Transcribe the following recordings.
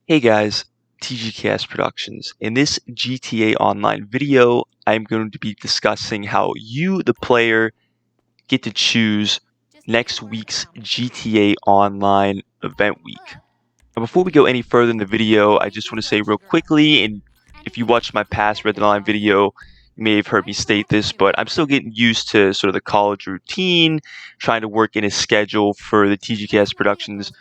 Hey guys, TGKS Productions. In this GTA Online video, I'm going to be discussing how you, the player, get to choose next week's GTA Online event week. Now, before we go any further in the video, I just want to say real quickly, and if you watched my past Red Dead Online video, you may have heard me state this, but I'm still getting used to sort of the college routine, trying to work in a schedule for the TGKS Productions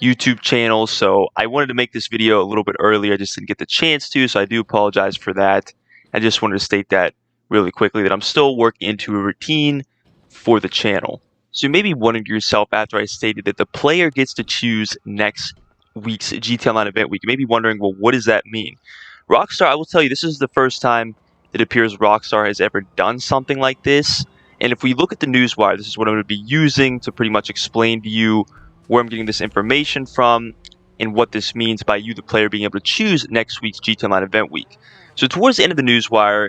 YouTube channel, so I wanted to make this video a little bit earlier. I just didn't get the chance to, so I do apologize for that. I just wanted to state that really quickly, that I'm still working into a routine for the channel. So you may be wondering to yourself, after I stated that the player gets to choose next week's GTA Online event week, you may be wondering, well, what does that mean? Rockstar, I will tell you, this is the first time it appears Rockstar has ever done something like this. And if we look at the newswire, this is what I'm going to be using to pretty much explain to you where I'm getting this information from, and what this means by you, the player, being able to choose next week's GTA Online event week. So towards the end of the newswire,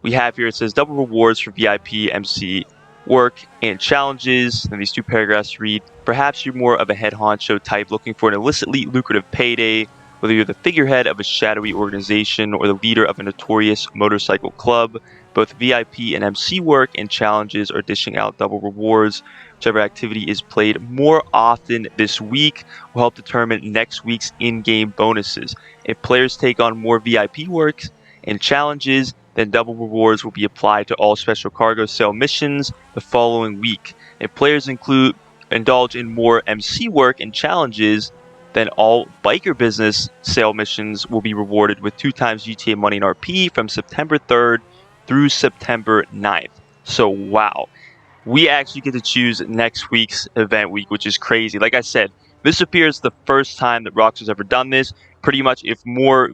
we have here, it says double rewards for VIP, MC, work, and challenges. And these two paragraphs read, perhaps you're more of a head honcho type looking for an illicitly lucrative payday, whether you're the figurehead of a shadowy organization or the leader of a notorious motorcycle club. Both VIP and MC work and challenges are dishing out double rewards. Whichever activity is played more often this week will help determine next week's in-game bonuses. If players take on more VIP works and challenges, then double rewards will be applied to all special cargo sale missions the following week. If players indulge in more MC work and challenges, then all biker business sale missions will be rewarded with 2 times GTA money and RP from September 3rd through September 9th. So wow, we actually get to choose next week's event week, which is crazy. Like I said, this appears the first time that Rockstar's ever done this. Pretty much, if more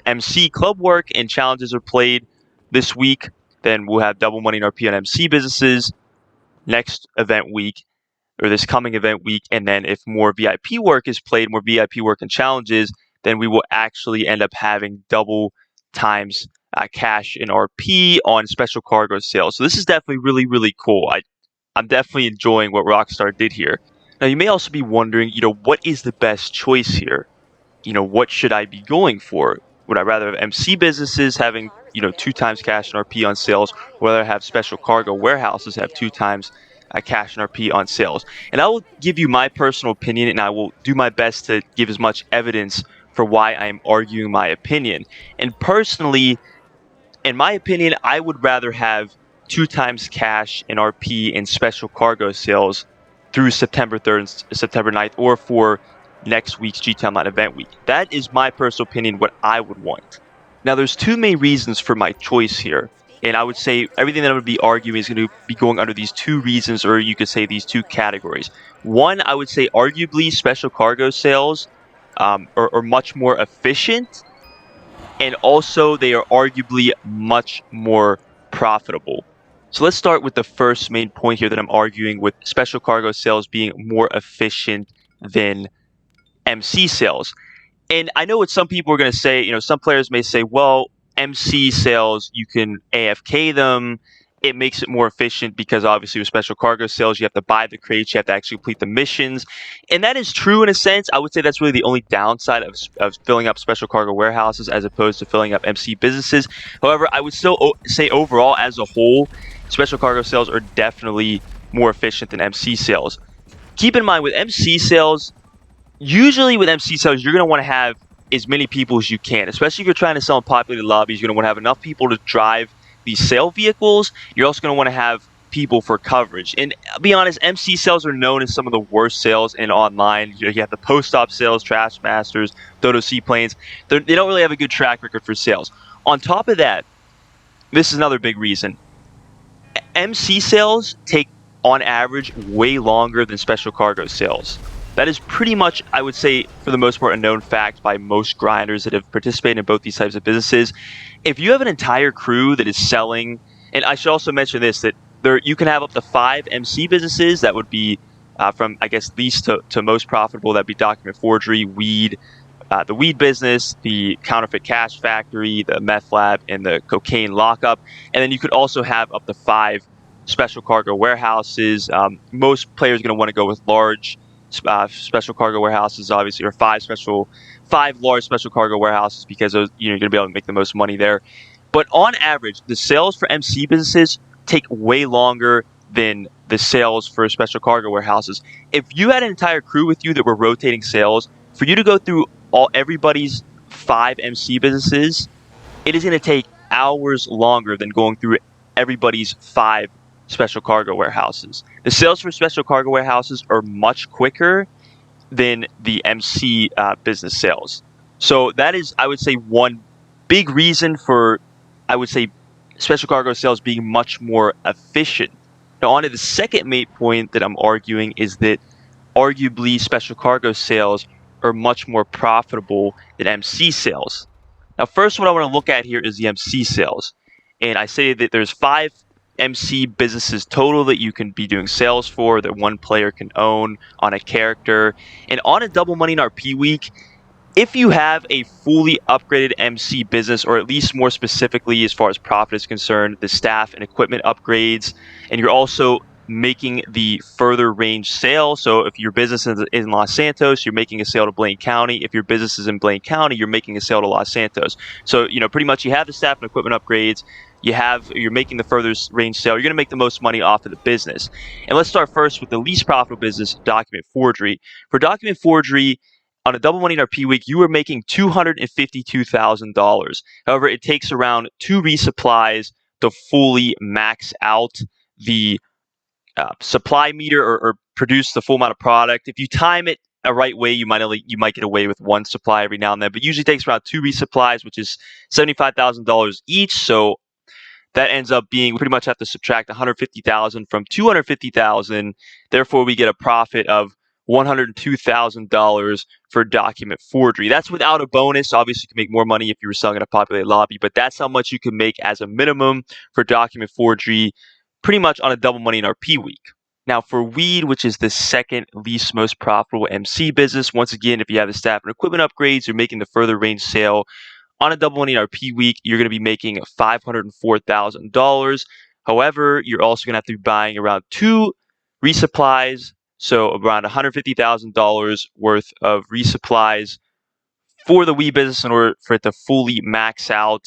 MC club work and challenges are played this week, then we'll have double money and RP on MC businesses next event week, or this coming event week. And then if more VIP work is played, more VIP work and challenges, then we will actually end up having double times cash and RP on special cargo sales. So this is definitely really, really cool. I'm definitely enjoying what Rockstar did here. Now, you may also be wondering, what is the best choice here? What should I be going for? Would I rather have MC businesses having, 2 times cash and RP on sales, or rather have special cargo warehouses have 2 times cash and RP on sales? And I will give you my personal opinion, and I will do my best to give as much evidence for why I am arguing my opinion. And personally, in my opinion, I would rather have 2 times cash and RP in special cargo sales through September 3rd and September 9th, or for next week's GTA Online event week. That is my personal opinion, what I would want. Now, there's 2 main reasons for my choice here. And I would say everything that I would be arguing is going to be going under these 2 reasons, or you could say these 2 categories. One, I would say arguably special cargo sales are much more efficient, and also they are arguably much more profitable. So let's start with the first main point here that I'm arguing, with special cargo sales being more efficient than MC sales. And I know what some people are going to say, some players may say, well, MC sales, you can AFK them. It makes it more efficient because obviously with special cargo sales, you have to buy the crates, you have to actually complete the missions. And that is true in a sense. I would say that's really the only downside of filling up special cargo warehouses as opposed to filling up MC businesses. However, I would still say overall, as a whole, special cargo sales are definitely more efficient than MC sales. Keep in mind, with MC sales, usually with MC sales, you're going to want to have as many people as you can, especially if you're trying to sell in populated lobbies. You're going to want to have enough people to drive these sale vehicles. You're also going to want to have people for coverage. And I'll be honest, MC sales are known as some of the worst sales in online. You have the post-op sales, Trash Masters, Dodo Seaplanes. They don't really have a good track record for sales. On top of that, this is another big reason. MC sales take, on average, way longer than special cargo sales. That is pretty much, I would say, for the most part, a known fact by most grinders that have participated in both these types of businesses. If you have an entire crew that is selling, and I should also mention this, that you can have up to 5 MC businesses. That would be from, I guess, least to most profitable. That'd be Document Forgery, Weed, the Weed business, the Counterfeit Cash Factory, the Meth Lab, and the Cocaine Lockup. And then you could also have up to 5 special cargo warehouses. Most players are going to want to go with large special cargo warehouses, obviously, or five large special cargo warehouses, because those, you're going to be able to make the most money there. But on average, the sales for MC businesses take way longer than the sales for special cargo warehouses. If you had an entire crew with you that were rotating sales, for you to go through everybody's 5 MC businesses, it is going to take hours longer than going through everybody's 5 special cargo warehouses. The sales for special cargo warehouses are much quicker than the MC business sales. So that is, I would say, one big reason for, I would say, special cargo sales being much more efficient. Now, on to the second main point that I'm arguing is that arguably special cargo sales are much more profitable than MC sales. Now, first, what I want to look at here is the MC sales. And I say that there's 5 MC businesses total that you can be doing sales for, that one player can own on a character. And on a double money in RP week, if you have a fully upgraded MC business, or at least more specifically as far as profit is concerned, the staff and equipment upgrades, and you're also making the further range sale. So if your business is in Los Santos, you're making a sale to Blaine County. If your business is in Blaine County, you're making a sale to Los Santos. So, pretty much you have the staff and equipment upgrades, you're making the further range sale, you're going to make the most money off of the business. And let's start first with the least profitable business, document forgery. For document forgery, on a double money in RP week, you are making $252,000. However, it takes around 2 resupplies to fully max out the supply meter, or produce the full amount of product. If you time it a right way, you might get away with 1 supply every now and then, but usually takes around 2 resupplies, which is $75,000 each. So that ends up being, we pretty much have to subtract 150,000 from 250,000. Therefore, we get a profit of $102,000 for document forgery. That's without a bonus. Obviously, you can make more money if you were selling in a populated lobby, but that's how much you can make as a minimum for document forgery, pretty much on a double money in RP week. Now, for weed, which is the second least most profitable MC business, once again, if you have the staff and equipment upgrades, you're making the further range sale. On a double money in RP week, you're going to be making $504,000. However, you're also going to have to be buying around 2 resupplies, so around $150,000 worth of resupplies for the weed business in order for it to fully max out.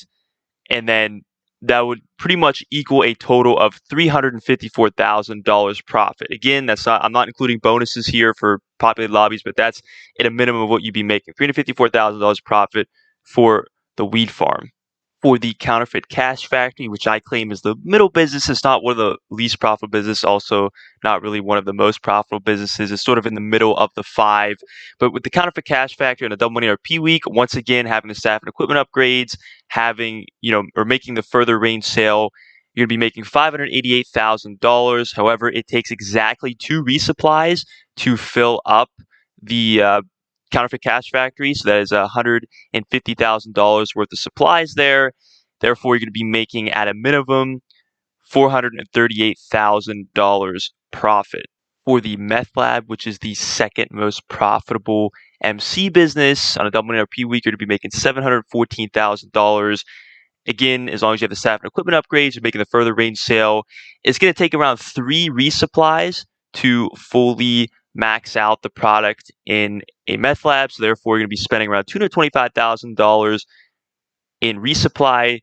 And then that would pretty much equal a total of $354,000 profit. Again, I'm not including bonuses here for populated lobbies, but that's at a minimum of what you'd be making. $354,000 profit for the weed farm. For the Counterfeit Cash Factory, which I claim is the middle business, it's not one of the least profitable businesses, also not really one of the most profitable businesses. It's sort of in the middle of the 5. But with the Counterfeit Cash Factory and a double money RP week, once again, having the staff and equipment upgrades, or making the further range sale, you're going to be making $588,000. However, it takes exactly 2 resupplies to fill up the Counterfeit Cash Factory. So that is $150,000 worth of supplies there. Therefore, you're going to be making at a minimum $438,000 profit. For the meth lab, which is the second most profitable MC business, on a double money RP week, you're going to be making $714,000. Again, as long as you have the staff and equipment upgrades, you're making the further range sale. It's going to take around 3 resupplies to fully max out the product in a meth lab. So therefore, you're going to be spending around $225,000 in resupply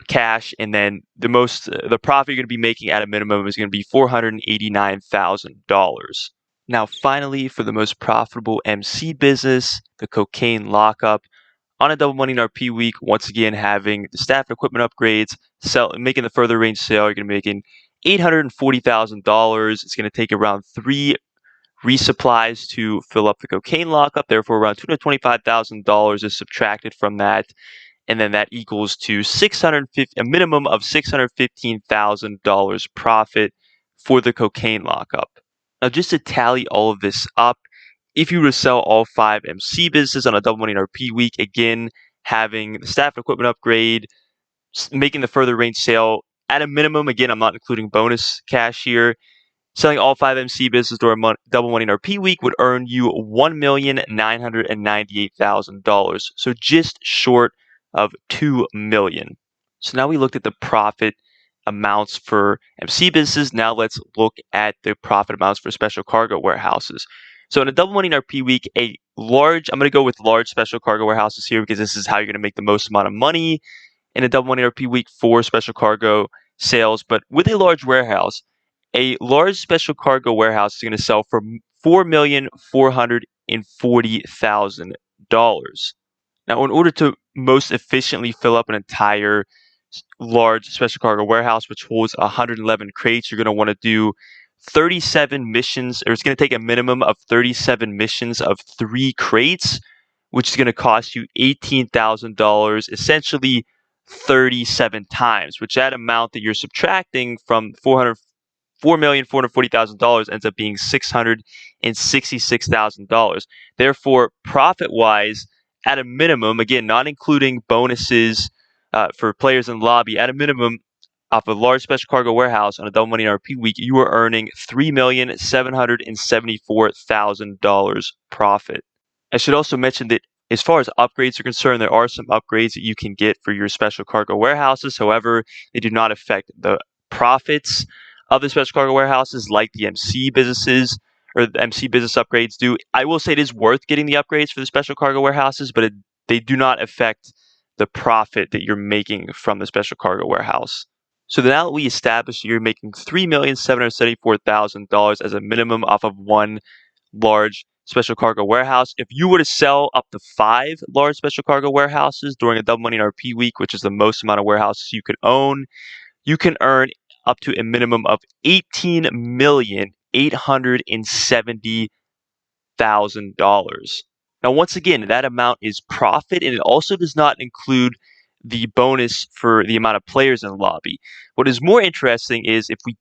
cash, and then the profit you're going to be making at a minimum is going to be $489,000. Now, finally, for the most profitable MC business, the cocaine lockup. On a double money in RP week, once again, having the staff and equipment upgrades, making the further range sale, you're going to be making $840,000. It's going to take around 3 resupplies to fill up the cocaine lockup. Therefore, around $225,000 is subtracted from that. And then that equals to a minimum of $615,000 profit for the cocaine lockup. Now, just to tally all of this up, if you were to sell all 5 MC businesses on a double money in RP week, again, having the staff and equipment upgrade, making the further range sale at a minimum, again, I'm not including bonus cash here, selling all 5 MC businesses during double money in RP week would earn you $1,998,000. So just short of $2 million. So now we looked at the profit amounts for MC businesses. Now let's look at the profit amounts for special cargo warehouses. So in a double money in RP week, I'm going to go with large special cargo warehouses here because this is how you're going to make the most amount of money in a double money RP week for special cargo sales. But with a large warehouse, a large special cargo warehouse is going to sell for $4,440,000. Now, in order to most efficiently fill up an entire large special cargo warehouse, which holds 111 crates, you're going to want to do 37 missions, or it's going to take a minimum of 37 missions of 3 crates, which is going to cost you $18,000, essentially 37 times, which that amount that you're subtracting from $4,440,000 ends up being $666,000. Therefore, profit-wise, at a minimum, again, not including bonuses for players in the lobby, at a minimum, off a large special cargo warehouse on a double money RP week, you are earning $3,774,000 profit. I should also mention that as far as upgrades are concerned, there are some upgrades that you can get for your special cargo warehouses. However, they do not affect the profits of the special cargo warehouses like the MC businesses or the MC business upgrades do. I will say it is worth getting the upgrades for the special cargo warehouses, but they do not affect the profit that you're making from the special cargo warehouse. So now that we established you're making $3,774,000 as a minimum off of one large special cargo warehouse. If you were to sell up to 5 large special cargo warehouses during a double money in RP week, which is the most amount of warehouses you can own, you can earn up to a minimum of $18,870,000. Now, once again, that amount is profit, and it also does not include the bonus for the amount of players in the lobby. What is more interesting is if we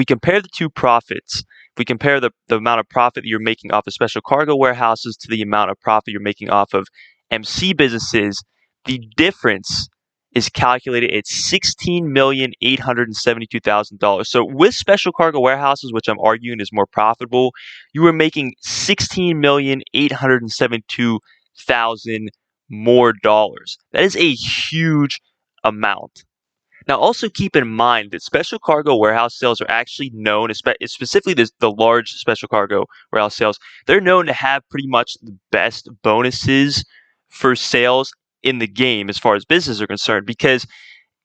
compare the two profits, if we compare the amount of profit that you're making off of special cargo warehouses to the amount of profit you're making off of MC businesses, the difference is calculated at $16,872,000. So with special cargo warehouses, which I'm arguing is more profitable, you are making $16,872,000 more dollars. That is a huge amount. Now, also keep in mind that special cargo warehouse sales are actually known, specifically the large special cargo warehouse sales, they're known to have pretty much the best bonuses for sales in the game as far as businesses are concerned, because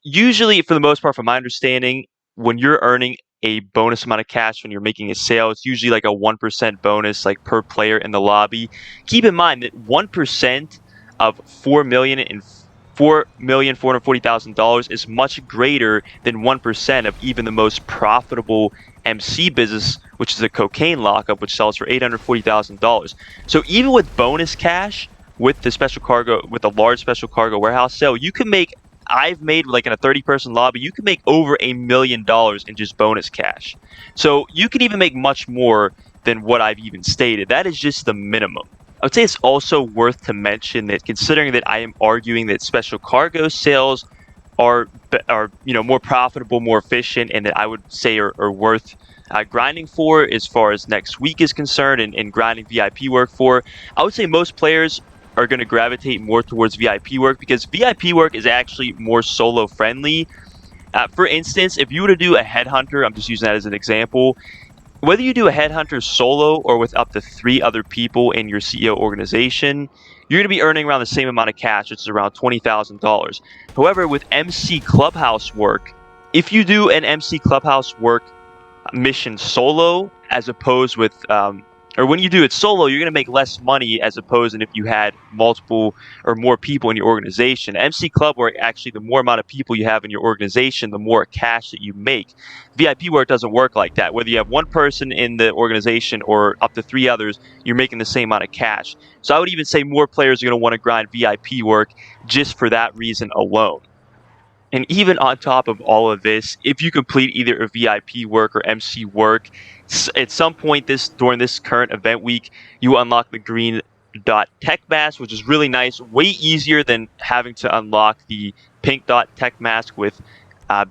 usually, for the most part, from my understanding, when you're earning a bonus amount of cash when you're making a sale, it's usually like a 1% bonus, like per player in the lobby. Keep in mind that 1% of $4,440,000 is much greater than 1% of even the most profitable MC business, which is a cocaine lockup, which sells for $840,000. So even with bonus cash, with the large special cargo warehouse sale, I've made, like in a 30-person lobby, you can make over $1 million in just bonus cash. So you can even make much more than what I've even stated. That is just the minimum. I would say it's also worth to mention that, considering that I am arguing that special cargo sales are more profitable, more efficient, and that I would say are worth grinding for as far as next week is concerned, and grinding VIP work for, I would say most players are going to gravitate more towards VIP work because VIP work is actually more solo friendly. For instance, if you were to do a headhunter, I'm just using that as an example, whether you do a headhunter solo or with up to 3 other people in your CEO organization, you're going to be earning around the same amount of cash, which is around $20,000. However, with MC Clubhouse work, if you do an MC Clubhouse work mission solo, as opposed with or when you do it solo, you're going to make less money as opposed than if you had multiple or more people in your organization. MC Club work, actually, the more amount of people you have in your organization, the more cash that you make. VIP work doesn't work like that. Whether you have one person in the organization or up to 3 others, you're making the same amount of cash. So I would even say more players are going to want to grind VIP work just for that reason alone. And even on top of all of this, if you complete either a VIP work or MC work, at some point during this current event week, you unlock the green dot tech mask, which is really nice, way easier than having to unlock the pink dot tech mask with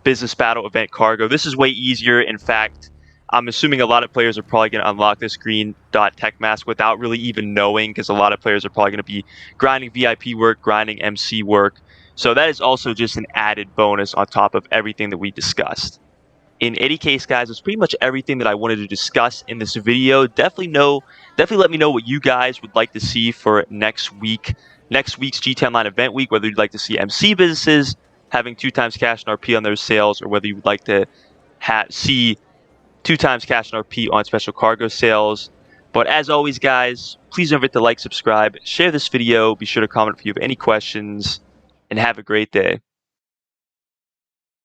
business battle event cargo. This is way easier. In fact, I'm assuming a lot of players are probably going to unlock this green dot tech mask without really even knowing, because a lot of players are probably going to be grinding VIP work, grinding MC work. So that is also just an added bonus on top of everything that we discussed. In any case, guys, that's pretty much everything that I wanted to discuss in this video. Definitely let me know what you guys would like to see for next week's GT Online event week, whether you'd like to see MC businesses having 2 times cash and RP on their sales, or whether you would like to see 2 times cash and RP on special cargo sales. But as always, guys, please don't forget to like, subscribe, share this video. Be sure to comment if you have any questions, and have a great day.